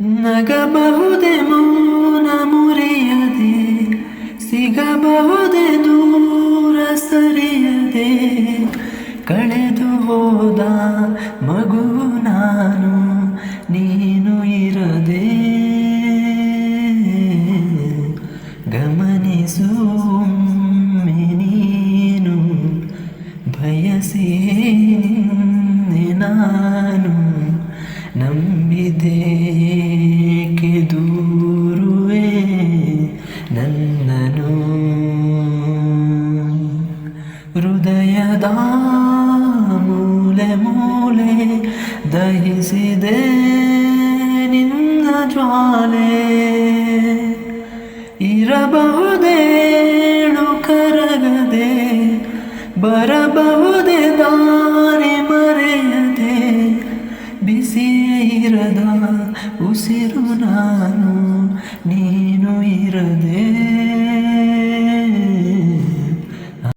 ನಗಬಹುದೇ ಮೌನ ಮುರಿಯದೆ, ಸಿಗಬಹುದೇ ದೂರ ಸರಿಯದೆ, ಕಳೆದು ಹೋದ ಮಗುವು ನಾನು ನೀನು ಇರದೆ. ಗಮನಿಸು ಒಮ್ಮೆ ನೀನು, ಬಯಸಿಯೇ ನಾನು ನಂಬಿದೇಕೆ ದೂರುವೆ ನನ್ನನು. ಹೃದಯದ ಮೂಲೆ ಮೂಲೆ ದಹಿಸಿದೆ ನಿನ್ನ ಜ್ವಾಲೆ. ಇರಬಹುದೇಳು ಕರಗದೆ, ಬರಬಹುದೇ ದಾರಿ ಮರೆಯದೆ, ಬಿಸಿಯೇ ಇರದ ಉಸಿರು ನಾನು ನೀನು ಇರದೆ.